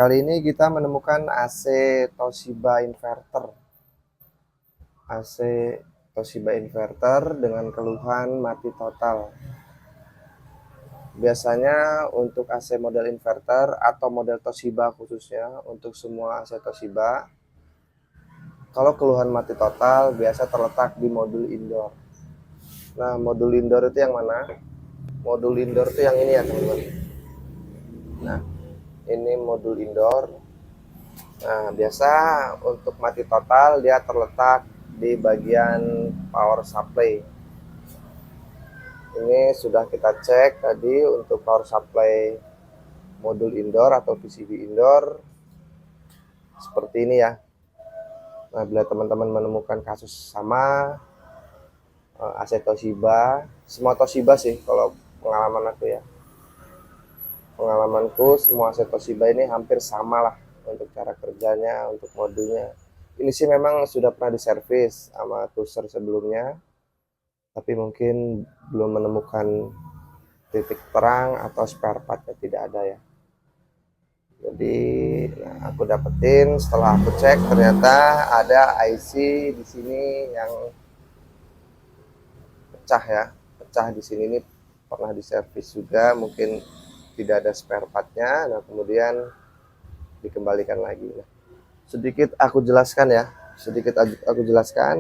Kali ini kita menemukan AC Toshiba inverter. AC Toshiba inverter dengan keluhan mati total. Biasanya untuk AC model inverter atau model Toshiba khususnya, untuk semua AC Toshiba, kalau keluhan mati total biasa terletak di modul indoor. Nah, modul indoor itu yang mana? Modul indoor itu yang ini ya teman-teman. Nah, ini modul indoor. Nah, biasa untuk mati total dia terletak di bagian power supply. Ini sudah kita cek tadi untuk power supply modul indoor atau PCB indoor seperti ini ya. Nah, bila teman-teman menemukan kasus sama AC Toshiba, semua Toshiba sih kalau pengalaman aku ya. Pengalamanku semua AC Toshiba ini hampir sama lah untuk cara kerjanya, untuk modulnya. Ini sih memang sudah pernah diservis sama Tuser sebelumnya, tapi mungkin belum menemukan titik terang atau spare partnya tidak ada ya. Jadi aku dapetin setelah aku cek ternyata ada IC di sini yang pecah ya, pecah di sini. Ini pernah diservis juga, mungkin tidak ada spare partnya. Nah, kemudian dikembalikan lagi. Nah, sedikit aku jelaskan ya,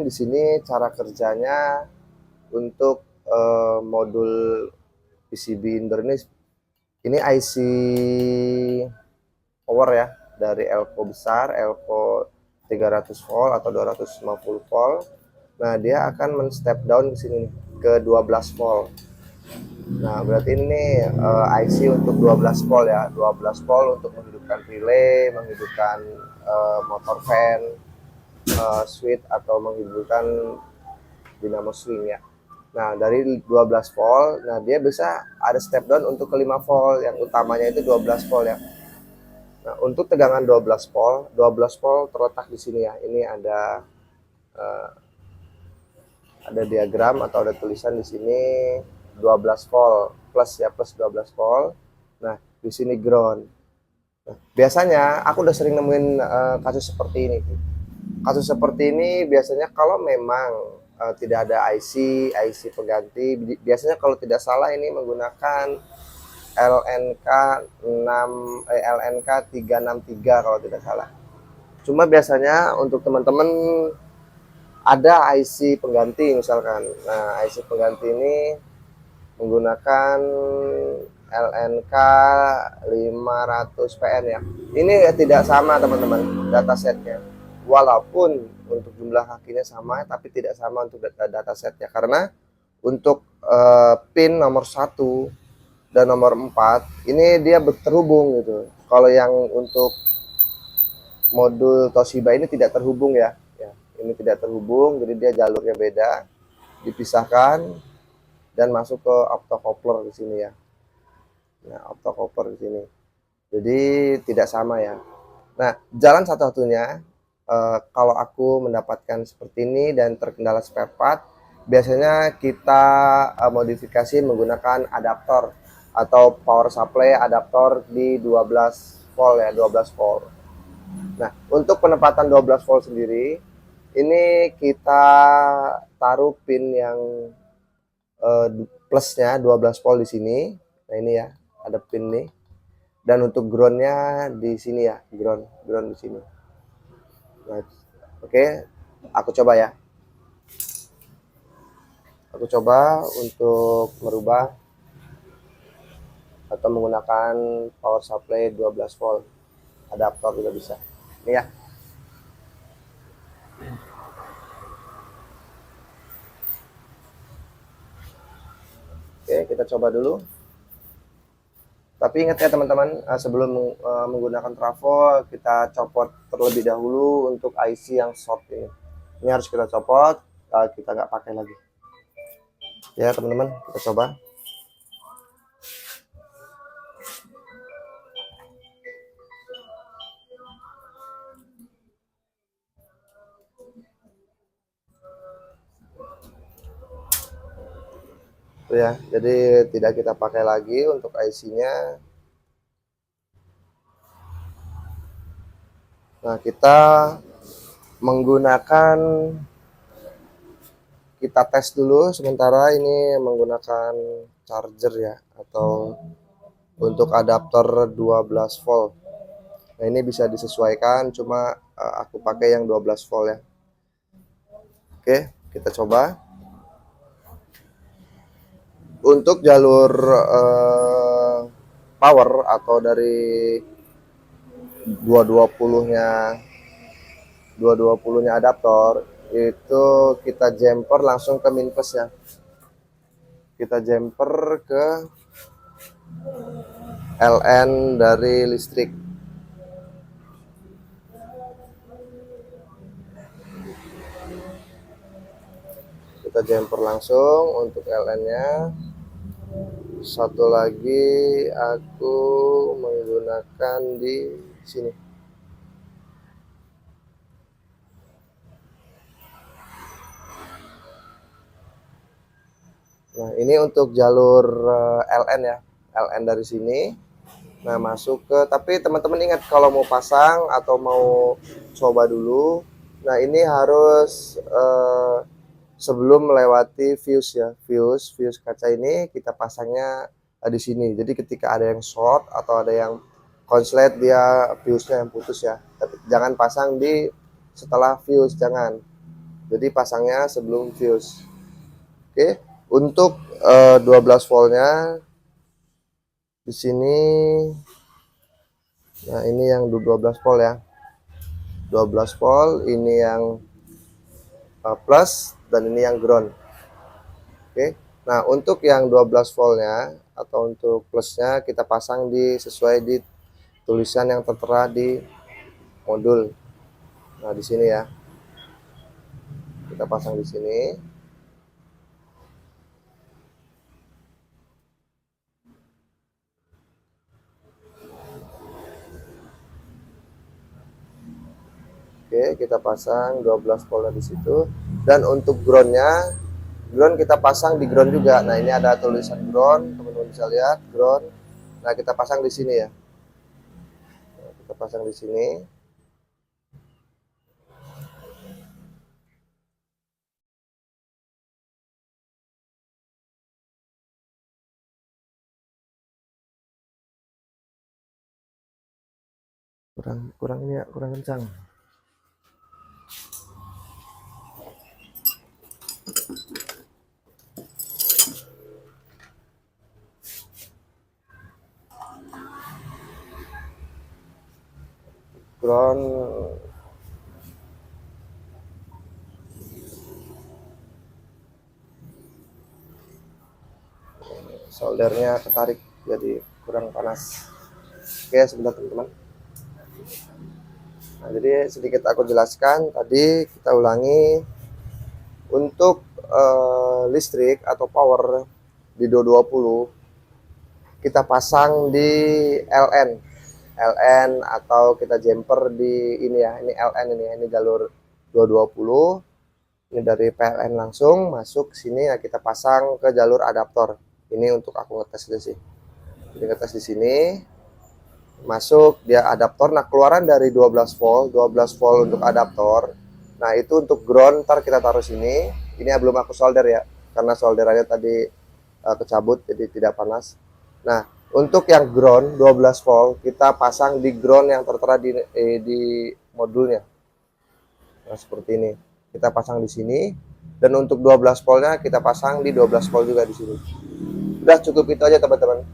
di sini cara kerjanya untuk modul PCB indoor ini IC power ya, dari elko besar, elko 300 volt atau 250 volt. Nah, dia akan men-step down ke sini ke 12 volt. Nah, berarti ini IC untuk 12 volt ya, 12 volt untuk menghidupkan relay, menghidupkan motor fan, switch atau menghidupkan dinamo swing ya. Nah, dari 12 volt, nah dia bisa ada step down untuk ke 5 volt, yang utamanya itu 12 volt ya. Nah, untuk tegangan 12 volt terletak di sini ya. Ini ada diagram atau ada tulisan di sini 12 volt plus ya, plus 12 volt. Nah, di sini ground. Nah, biasanya aku udah sering nemuin kasus seperti ini. Kasus seperti ini biasanya kalau memang tidak ada IC pengganti, biasanya kalau tidak salah ini menggunakan LNK 363 kalau tidak salah. Cuma biasanya untuk teman-teman ada IC pengganti misalkan. Nah, IC pengganti ini menggunakan LNK 500 PN ya. Ini tidak sama teman-teman datasetnya. Walaupun untuk jumlah kakinya sama, tapi tidak sama untuk datasetnya. Karena untuk pin nomor 1 dan nomor 4 ini dia terhubung gitu. Kalau yang untuk modul Toshiba ini tidak terhubung ya. Ini tidak terhubung, jadi dia jalurnya beda, dipisahkan dan masuk ke optocoupler di sini ya. Nah, optocoupler di sini. Jadi tidak sama ya. Nah, jalan satu-satunya kalau aku mendapatkan seperti ini dan terkendala spare part, biasanya kita modifikasi menggunakan adaptor atau power supply adaptor di 12 volt ya, 12 volt. Nah, untuk penempatan 12 volt sendiri, ini kita taruh pin yang plusnya 12 volt di sini. Nah, ini ya, ada pin nih. Dan untuk groundnya di sini ya, ground di sini. Nah, oke, aku coba ya. Aku coba untuk merubah atau menggunakan power supply 12 volt adaptor juga bisa. Ini ya. Oke, kita coba dulu. Tapi ingat ya teman-teman, sebelum menggunakan trafo, kita copot terlebih dahulu untuk IC yang short ini. Ini harus kita copot, kita nggak pakai lagi. Ya teman-teman, kita coba. Tuh ya, jadi tidak kita pakai lagi untuk IC-nya. Nah, menggunakan kita tes dulu sementara ini menggunakan charger ya, atau untuk adapter 12 volt. Nah, ini bisa disesuaikan, cuma aku pakai yang 12 volt ya. Oke, kita coba. Untuk jalur power atau dari 220-nya 220-nya adaptor itu kita jumper langsung ke minus ya. Kita jumper ke LN dari listrik. Kita jumper langsung untuk LN-nya. Satu lagi aku menggunakan di sini. Nah, ini untuk jalur LN ya. LN dari sini. Nah, masuk ke, tapi teman-teman ingat kalau mau pasang atau mau coba dulu, nah ini harus sebelum melewati fuse ya. Fuse kaca ini kita pasangnya di sini. Jadi ketika ada yang short atau ada yang konslet, dia fuse-nya yang putus ya. Tapi jangan pasang di setelah fuse, jangan. Jadi pasangnya sebelum fuse. Oke, untuk 12 voltnya di sini. Nah, ini yang 12 volt ya. 12 volt, ini yang plus dan ini yang ground. Oke. Nah, untuk yang 12 voltnya atau untuk plusnya kita pasang sesuai di tulisan yang tertera di modul. Nah, di sini ya. Kita pasang di sini. Oke, kita pasang 12 voltnya di situ. Dan untuk groundnya, ground kita pasang di ground juga. Nah, ini ada tulisan ground, teman-teman bisa lihat ground. Nah, kita pasang di sini ya. Nah, kita pasang di sini. Kurang kencang. Ground soldernya ketarik jadi kurang panas. Oke, sebentar teman-teman. Nah, jadi sedikit aku jelaskan tadi, kita ulangi. Untuk listrik atau power di 220 kita pasang di LN atau kita jumper di ini ya, ini LN, ini jalur 220. Ini dari PLN langsung masuk sini ya, kita pasang ke jalur adaptor. Ini untuk aku ngetes dulu sih. Jadi ngetes di sini. Masuk dia adaptor. Nah, keluaran dari 12 volt untuk adaptor. Nah, itu untuk ground ntar kita taruh sini. Ini belum aku solder ya, karena solderannya tadi kecabut jadi tidak panas. Nah, untuk yang ground 12 volt kita pasang di ground yang tertera di modulnya. Nah, seperti ini. Kita pasang di sini, dan untuk 12 voltnya kita pasang di 12 volt juga di sini. Udah cukup itu aja teman-teman.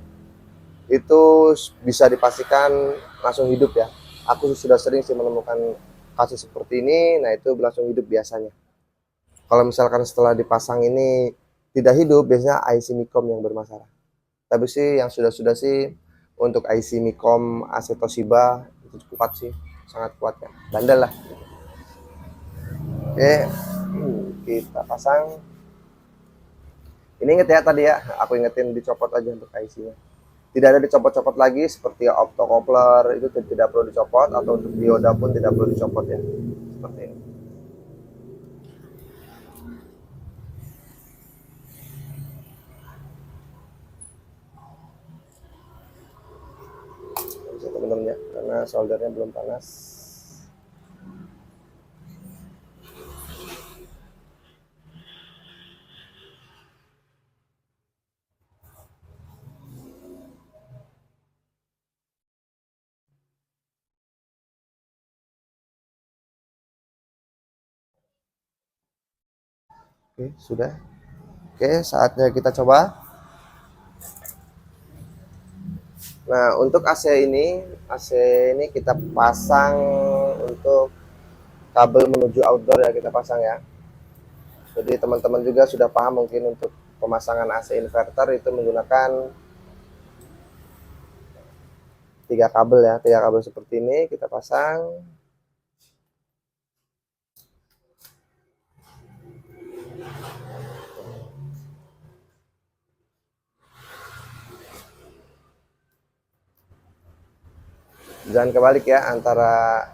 Itu bisa dipastikan langsung hidup ya. Aku sudah sering sih menemukan kasus seperti ini. Nah, itu langsung hidup biasanya. Kalau misalkan setelah dipasang ini tidak hidup, biasanya IC Micom yang bermasalah. Tapi sih yang sudah-sudah sih untuk IC Micom AC Toshiba itu kuat sih, sangat kuat ya, bandel lah. Oke, kita pasang. Ini inget ya tadi ya, aku ingetin dicopot aja untuk IC-nya. Tidak ada dicopot-copot lagi seperti optocoupler, itu tidak perlu dicopot, atau untuk dioda pun tidak perlu dicopot ya. Seperti ini. Bisa teman-teman ya, karena soldernya belum panas. Oke, sudah. Oke, saatnya kita coba. Nah, untuk AC ini kita pasang untuk kabel menuju outdoor ya, kita pasang ya. Jadi teman-teman juga sudah paham mungkin untuk pemasangan AC inverter itu menggunakan tiga kabel seperti ini kita pasang. Jangan kebalik ya, antara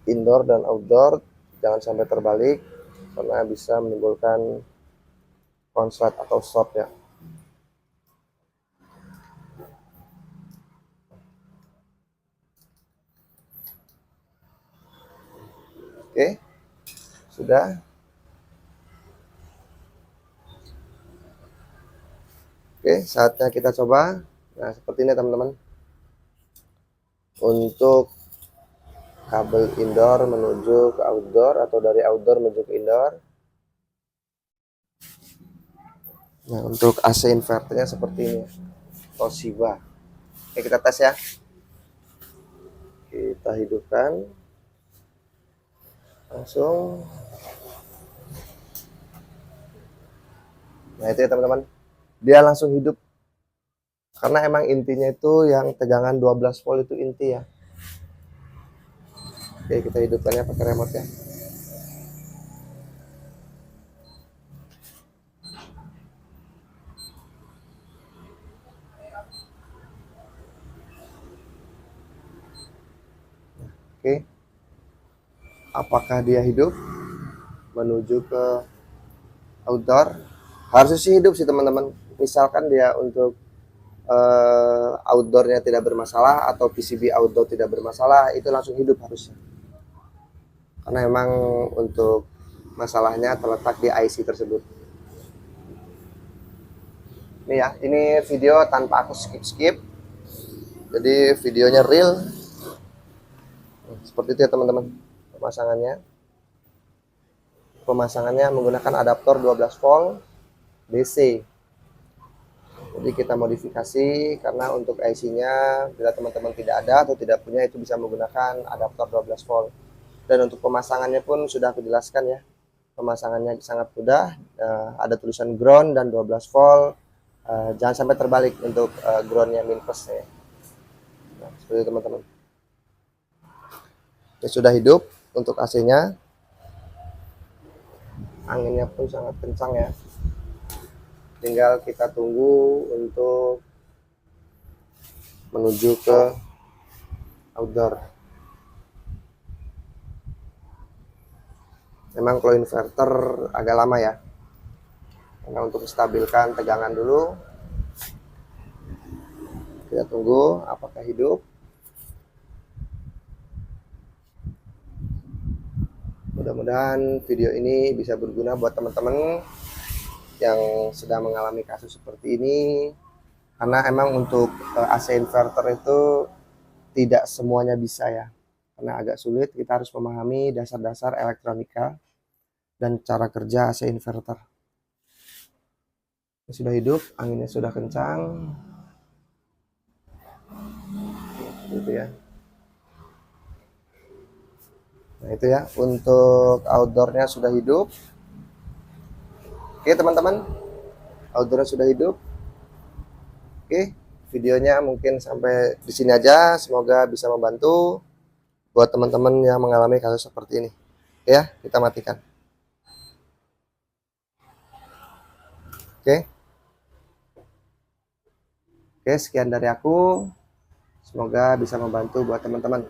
indoor dan outdoor jangan sampai terbalik karena bisa menimbulkan konslet atau short ya. Oke, sudah. Oke, saatnya kita coba. Nah, seperti ini teman-teman. Untuk kabel indoor menuju ke outdoor atau dari outdoor menuju ke indoor. Nah, untuk AC inverternya seperti ini. Toshiba. Oke, kita tes ya. Kita hidupkan. Langsung. Nah, itu ya teman-teman. Dia langsung hidup. Karena emang intinya itu yang tegangan 12 volt itu inti ya. Oke, kita hidupkannya pakai remote ya. Oke. Apakah dia hidup menuju ke outdoor? Harusnya sih hidup sih teman-teman. Misalkan dia untuk outdoornya tidak bermasalah atau PCB outdoor tidak bermasalah, itu langsung hidup harusnya. Karena memang untuk masalahnya terletak di IC tersebut. Ini ya, ini video tanpa aku skip. Jadi videonya real. Seperti itu ya teman-teman. Pemasangannya menggunakan adaptor 12 volt DC. Jadi kita modifikasi karena untuk IC-nya bila teman-teman tidak ada atau tidak punya itu bisa menggunakan adaptor 12 volt. Dan untuk pemasangannya pun sudah aku jelaskan ya. Pemasangannya sangat mudah, ada tulisan ground dan 12 volt. Jangan sampai terbalik untuk groundnya min plus ya. Nah, seperti itu teman-teman. Ini sudah hidup untuk AC-nya. Anginnya pun sangat kencang ya. Tinggal kita tunggu untuk menuju ke outdoor. Memang kalau inverter agak lama ya, karena untuk stabilkan tegangan dulu. Kita tunggu apakah hidup. Mudah-mudahan video ini bisa berguna buat teman-teman yang sedang mengalami kasus seperti ini. Karena emang untuk AC inverter itu tidak semuanya bisa ya, karena agak sulit. Kita harus memahami dasar-dasar elektronika dan cara kerja AC inverter. Sudah hidup, anginnya sudah kencang. Gitu ya. Nah, itu ya, untuk outdoornya sudah hidup. Oke teman-teman, outdoornya sudah hidup. Oke, videonya mungkin sampai di sini aja. Semoga bisa membantu buat teman-teman yang mengalami kasus seperti ini. Ya, kita matikan. Oke. Oke, sekian dari aku. Semoga bisa membantu buat teman-teman.